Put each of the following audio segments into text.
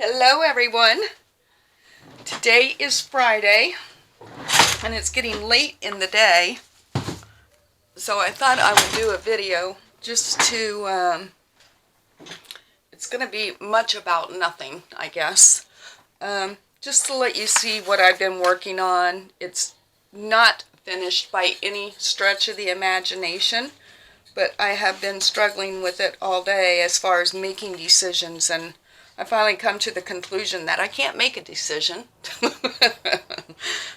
Hello everyone. Today is Friday and it's getting late in the day, so I thought I would do a video just to, it's going to be much about nothing, I guess, just to let you see what I've been working on. It's not finished by any stretch of the imagination, but I have been struggling with it all day as far as making decisions, and I finally come to the conclusion that I can't make a decision.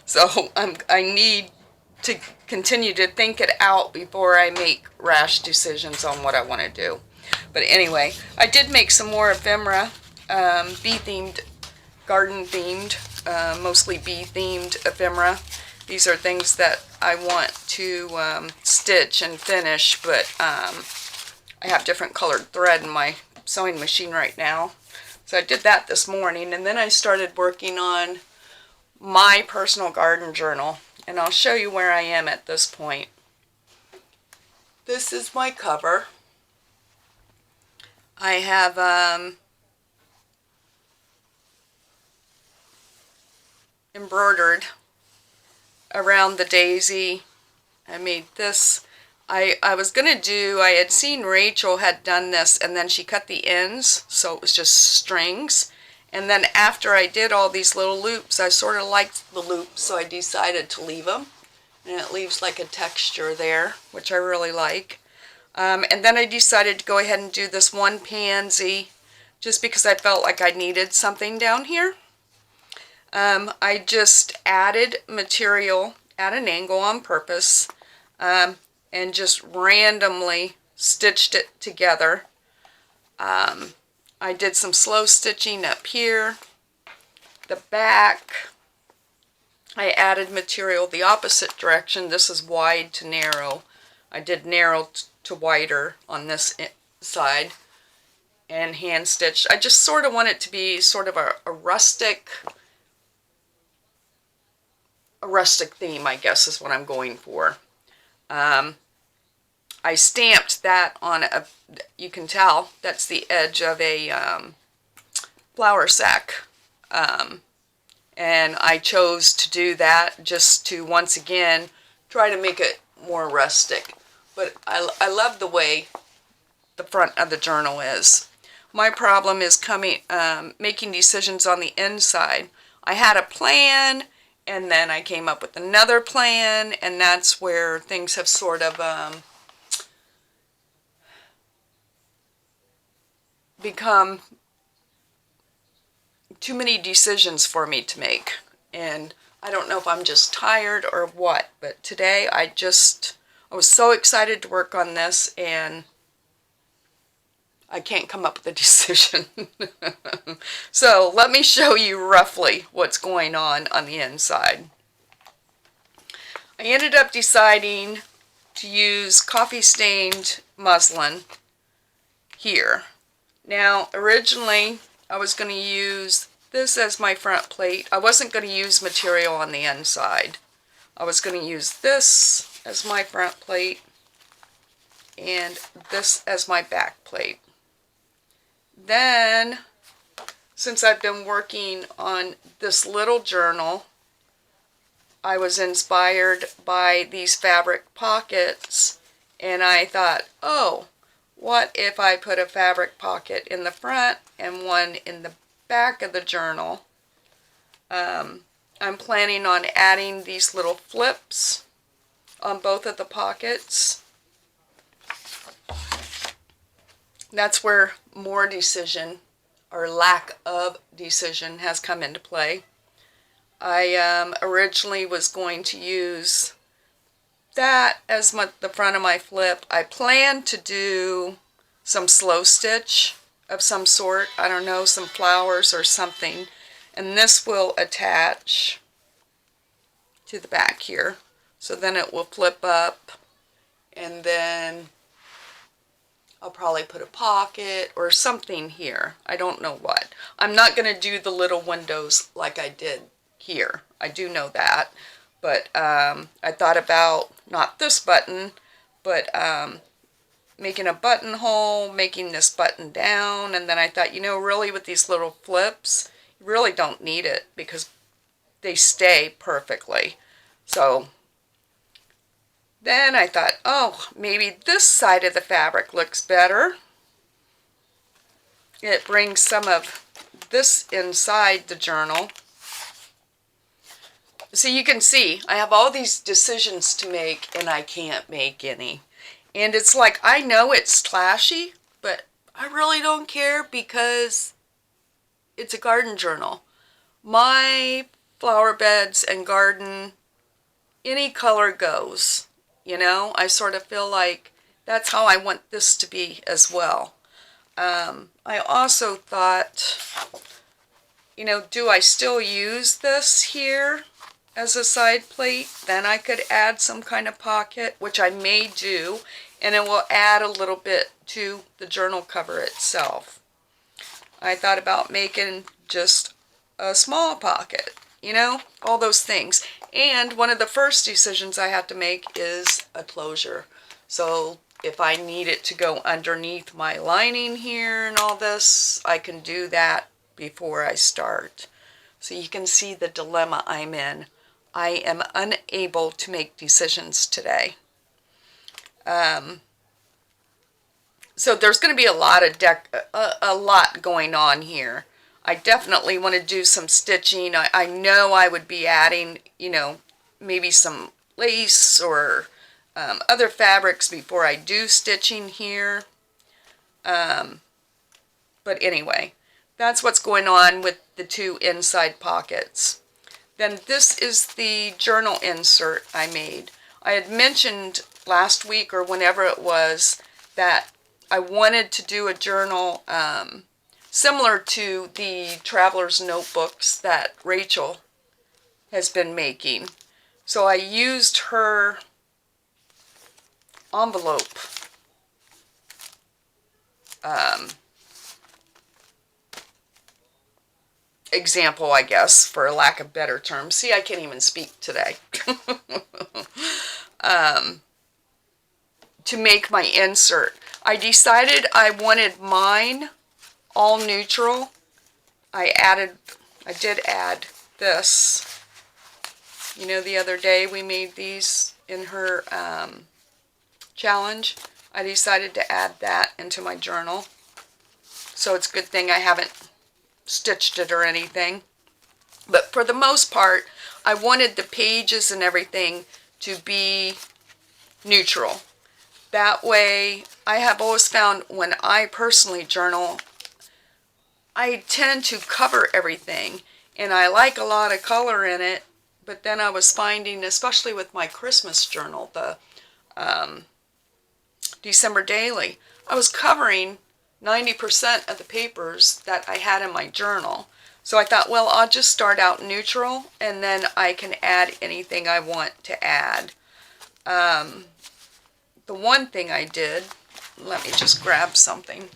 So I need to continue to think it out before I make rash decisions on what I want to do. But anyway, I did make some more ephemera, bee-themed, garden-themed, mostly bee-themed ephemera. These are things that I want to stitch and finish, but I have different colored thread in my sewing machine right now. So I did that this morning, and then I started working on my personal garden journal, and I'll show you where I am at this point. This is my cover. I have embroidered around the daisy. I made this. I had seen Rachel had done this, and then she cut the ends, so it was just strings. And then after I did all these little loops, I sort of liked the loops, so I decided to leave them. And it leaves like a texture there, which I really like. And then I decided to go ahead and do this one pansy, just because I felt like I needed something down here. I just added material at an angle on purpose, and just randomly stitched it together. I did some slow stitching up here. The back, I added material the opposite direction. This is wide to narrow. I did narrow to wider on this side and hand stitched. I just sort of want it to be sort of a rustic theme, I guess, is what I'm going for. I stamped that on you can tell, that's the edge of a flour sack. And I chose to do that just to, once again, try to make it more rustic. But I love the way the front of the journal is. My problem is making decisions on the inside. I had a plan, and then I came up with another plan, and that's where things have sort of become too many decisions for me to make. And I don't know if I'm just tired or what, but today I was so excited to work on this, and I can't come up with a decision. So let me show you roughly what's going on the inside. I ended up deciding to use coffee stained muslin here. Now originally I was going to use this as my front plate. I wasn't going to use material on the inside. I was going to use this as my front plate and this as my back plate. Then, since I've been working on this little journal, I was inspired by these fabric pockets, and I thought, oh, what if I put a fabric pocket in the front and one in the back of the journal? I'm planning on adding these little flips on both of the pockets. That's where more decision, or lack of decision, has come into play. I originally was going to use that as the front of my flip. I plan to do some slow stitch of some sort. I don't know, some flowers or something. And this will attach to the back here. So then it will flip up, and then I'll probably put a pocket or something here. I don't know what. I'm not going to do the little windows like I did here. I do know that. But I thought about, not this button, but making a buttonhole, making this button down, and then I thought, you know, really with these little flips, you really don't need it because they stay perfectly. So then I thought, oh, maybe this side of the fabric looks better. It brings some of this inside the journal. So you can see, I have all these decisions to make and I can't make any. And it's like, I know it's clashy, but I really don't care because it's a garden journal. My flower beds and garden, any color goes. You know, I sort of feel like that's how I want this to be as well. I also thought, you know, do I still use this here as a side plate? Then I could add some kind of pocket, which I may do, and it will add a little bit to the journal cover itself. I thought about making just a small pocket, you know, all those things. And one of the first decisions I have to make is a closure. So if I need it to go underneath my lining here and all this, I can do that before I start. So you can see the dilemma I'm in. I am unable to make decisions today. So there's going to be a lot going on here. I definitely want to do some stitching. I know I would be adding, you know, maybe some lace or other fabrics before I do stitching here. But anyway, that's what's going on with the two inside pockets. Then this is the journal insert I made. I had mentioned last week or whenever it was that I wanted to do a journal similar to the traveler's notebooks that Rachel has been making. So I used her envelope example, I guess, for lack of better terms. See, I can't even speak today. To make my insert. I decided I wanted mine all neutral. I did add this. You know, the other day we made these in her challenge. I decided to add that into my journal. So it's a good thing I haven't stitched it or anything. But for the most part, I wanted the pages and everything to be neutral. That way, I have always found when I personally journal, I tend to cover everything. And I like a lot of color in it. But then I was finding, especially with my Christmas journal, the December Daily, I was covering 90% of the papers that I had in my journal. So I thought, well, I'll just start out neutral and then I can add anything I want to add. The one thing I did, let me just grab something.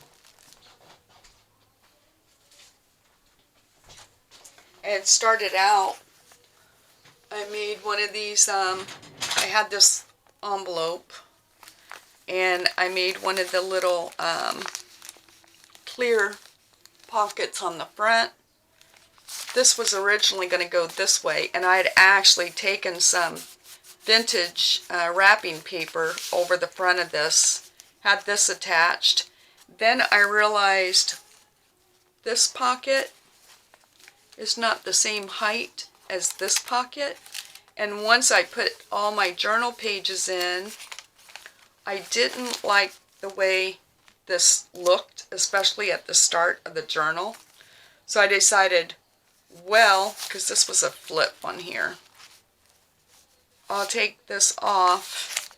And it started out, I made one of these, I had this envelope and I made one of the little clear pockets on the front. This was originally going to go this way, and I had actually taken some vintage wrapping paper over the front of this, had this attached. Then I realized this pocket is not the same height as this pocket, and once I put all my journal pages in, I didn't like the way this looked, especially at the start of the journal. So I decided, well, because this was a flip on here, I'll take this off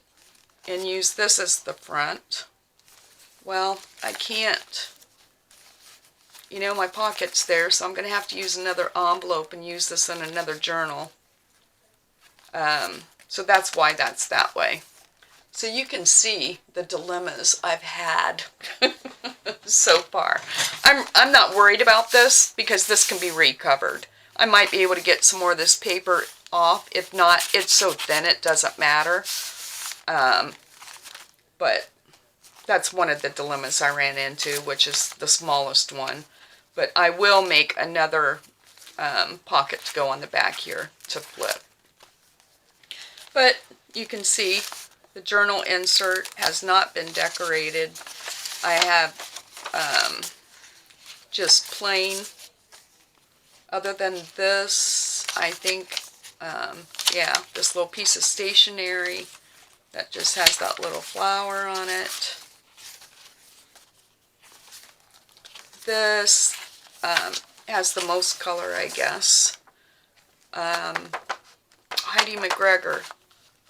and use this as the front. Well, I can't. You know, my pocket's there, so I'm going to have to use another envelope and use this in another journal. So that's why that's that way. So you can see the dilemmas I've had so far. I'm not worried about this because this can be recovered. I might be able to get some more of this paper off. If not, it's so thin it doesn't matter. But that's one of the dilemmas I ran into, which is the smallest one. But I will make another pocket to go on the back here to flip. But you can see the journal insert has not been decorated. I have just plain. Other than this, I think, yeah, this little piece of stationery that just has that little flower on it. This has the most color, I guess. Heidi McGregor,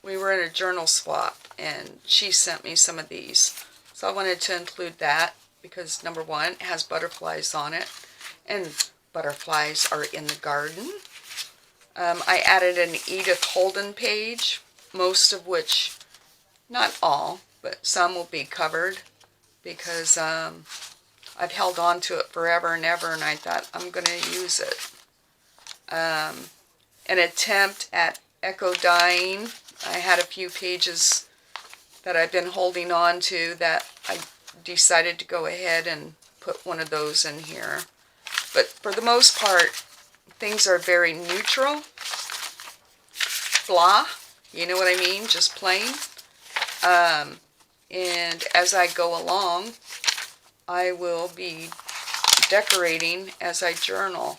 we were in a journal swap, and she sent me some of these. So I wanted to include that because, number one, it has butterflies on it, and butterflies are in the garden. I added an Edith Holden page, most of which, not all, but some will be covered because I've held on to it forever and ever, and I thought I'm going to use it. An attempt at echo dyeing. I had a few pages that I've been holding on to that I decided to go ahead and put one of those in here. But for the most part, things are very neutral. Blah, you know what I mean? Just plain. And as I go along, I will be decorating as I journal.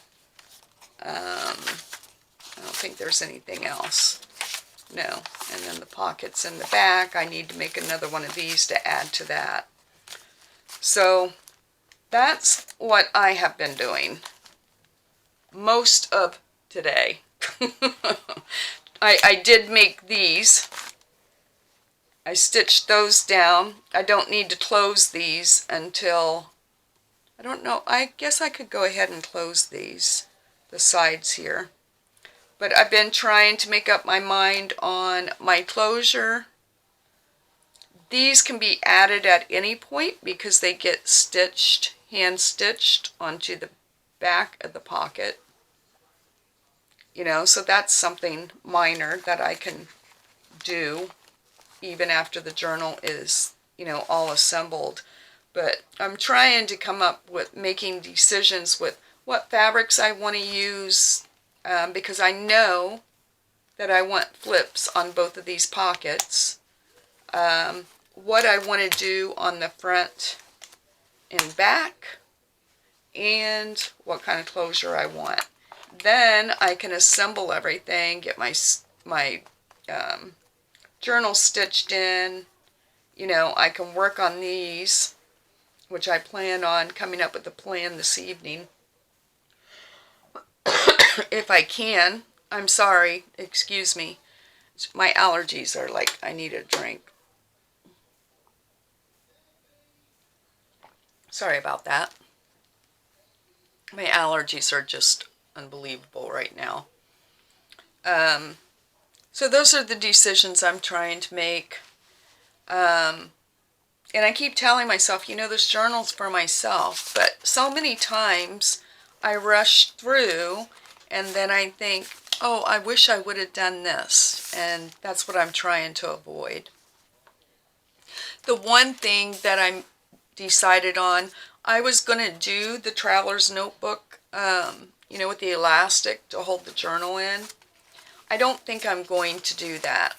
I don't think there's anything else. No. And then the pockets in the back, I need to make another one of these to add to that. So that's what I have been doing most of today. I did make these. I stitched those down. I don't need to close these until, I don't know, I guess I could go ahead and close these, the sides here. But I've been trying to make up my mind on my closure. These can be added at any point because they get stitched, hand stitched onto the back of the pocket. You know, so that's something minor that I can do even after the journal is, you know, all assembled. But I'm trying to come up with making decisions with what fabrics I want to use, because I know that I want flips on both of these pockets. What I want to do on the front and back, and what kind of closure I want. Then I can assemble everything, get my journal stitched in. You know, I can work on these, which I plan on coming up with a plan this evening. If I can. I'm sorry, excuse me. My allergies are like, I need a drink. Sorry about that. My allergies are just unbelievable right now. So those are the decisions I'm trying to make. And I keep telling myself, you know, this journal's for myself. But so many times I rush through and then I think, oh, I wish I would have done this. And that's what I'm trying to avoid. The one thing that I'm decided on, I was going to do the traveler's notebook, you know, with the elastic to hold the journal in. I don't think I'm going to do that.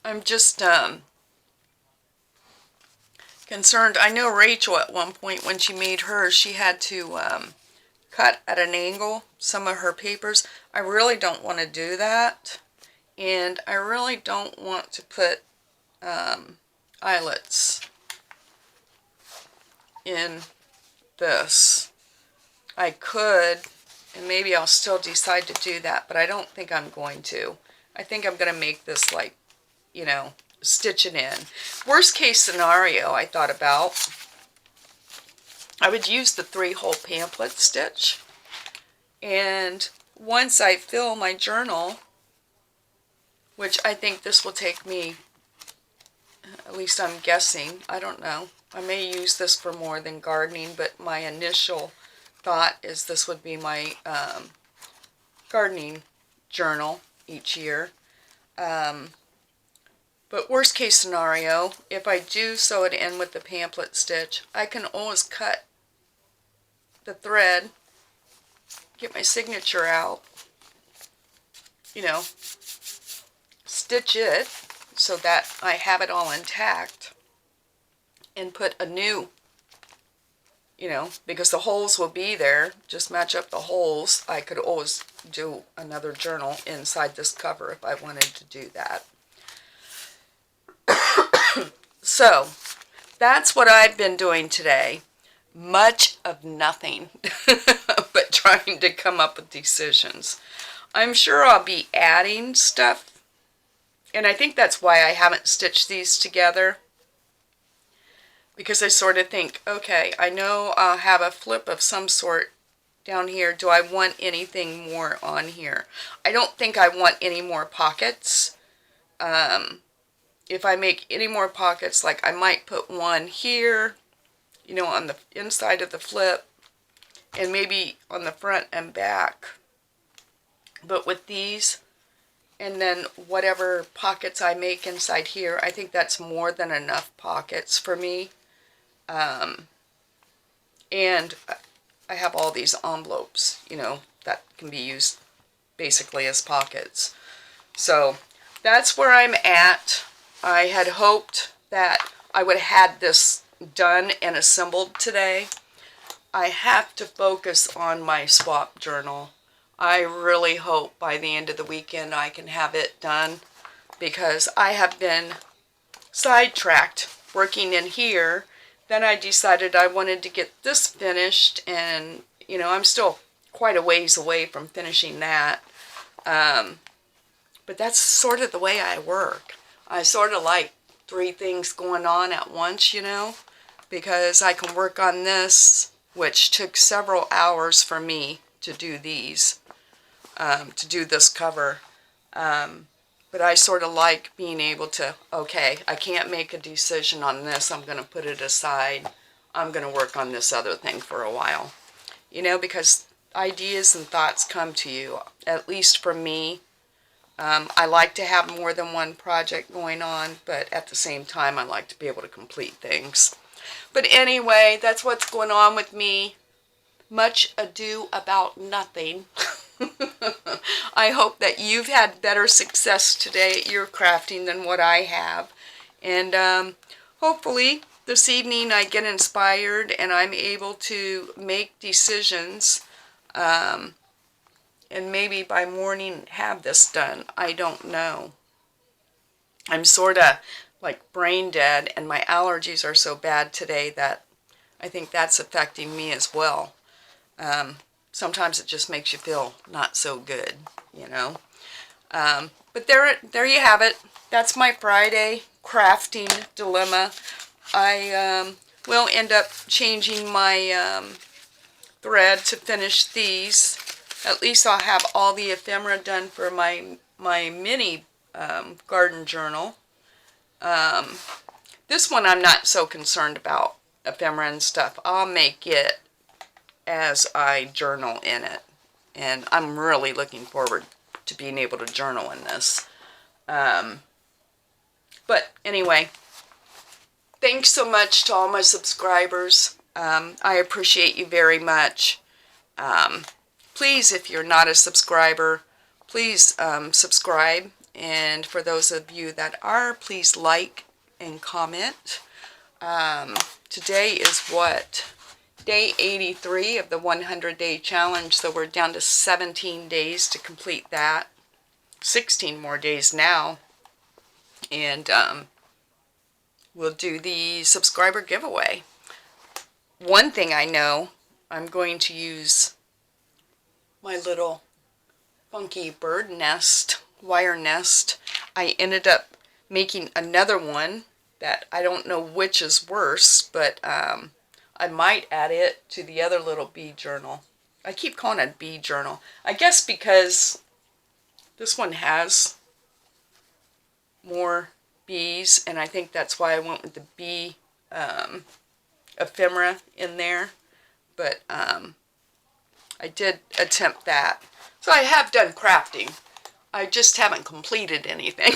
I'm just concerned. I know Rachel at one point when she made hers, she had to cut at an angle some of her papers. I really don't want to do that. And I really don't want to put eyelets in this. I could, and maybe I'll still decide to do that, but I don't think I'm going to. I think I'm going to make this like, you know, stitch it in. Worst case scenario I thought about, I would use the 3-hole pamphlet stitch, and once I fill my journal, which I think this will take me, at least I'm guessing, I don't know. I may use this for more than gardening, but my initial thought is this would be my gardening journal each year. But worst case scenario, if I do sew it in with the pamphlet stitch, I can always cut the thread, get my signature out, you know, stitch it so that I have it all intact, and put a new, you know, because the holes will be there, just match up the holes. I could always do another journal inside this cover if I wanted to do that. So, that's what I've been doing today. Much of nothing, but trying to come up with decisions. I'm sure I'll be adding stuff, and I think that's why I haven't stitched these together. Because I sort of think, okay, I know I'll have a flip of some sort down here. Do I want anything more on here? I don't think I want any more pockets. If I make any more pockets, like I might put one here, you know, on the inside of the flip, and maybe on the front and back. But with these, and then whatever pockets I make inside here, I think that's more than enough pockets for me. And I have all these envelopes, you know, that can be used basically as pockets. So that's where I'm at. I had hoped that I would have had this done and assembled today. I have to focus on my swap journal. I really hope by the end of the weekend I can have it done, because I have been sidetracked working in here. Then I decided I wanted to get this finished, and you know, I'm still quite a ways away from finishing that. But that's sort of the way I work. I sort of like 3 things going on at once, you know, because I can work on this, which took several hours for me to do these, to do this cover. But I sort of like being able to, okay, I can't make a decision on this. I'm going to put it aside. I'm going to work on this other thing for a while. You know, because ideas and thoughts come to you, at least for me. I like to have more than one project going on, but at the same time, I like to be able to complete things. But anyway, that's what's going on with me. Much ado about nothing. I hope that you've had better success today at your crafting than what I have. And hopefully this evening I get inspired and I'm able to make decisions. And maybe by morning have this done. I don't know. I'm sort of like brain dead, and my allergies are so bad today that I think that's affecting me as well. Sometimes it just makes you feel not so good, you know. But there you have it. That's my Friday crafting dilemma. I will end up changing my thread to finish these. At least I'll have all the ephemera done for my mini garden journal. This one I'm not so concerned about ephemera and stuff. I'll make it as I journal in it. And I'm really looking forward to being able to journal in this. But anyway, thanks so much to all my subscribers. I appreciate you very much. Please, if you're not a subscriber, please subscribe. And for those of you that are, please like and comment. Today is what? Day 83 of the 100-day challenge. So we're down to 17 days to complete that. 16 more days now. And we'll do the subscriber giveaway. One thing I know, I'm going to use my little funky bird nest, wire nest. I ended up making another one that I don't know which is worse, but I might add it to the other little bee journal. I keep calling it bee journal. I guess because this one has more bees, and I think that's why I went with the bee ephemera in there. But I did attempt that. So I have done crafting. I just haven't completed anything.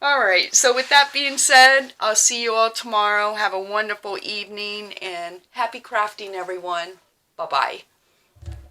All right, so with that being said, I'll see you all tomorrow. Have a wonderful evening and happy crafting, everyone. Bye-bye.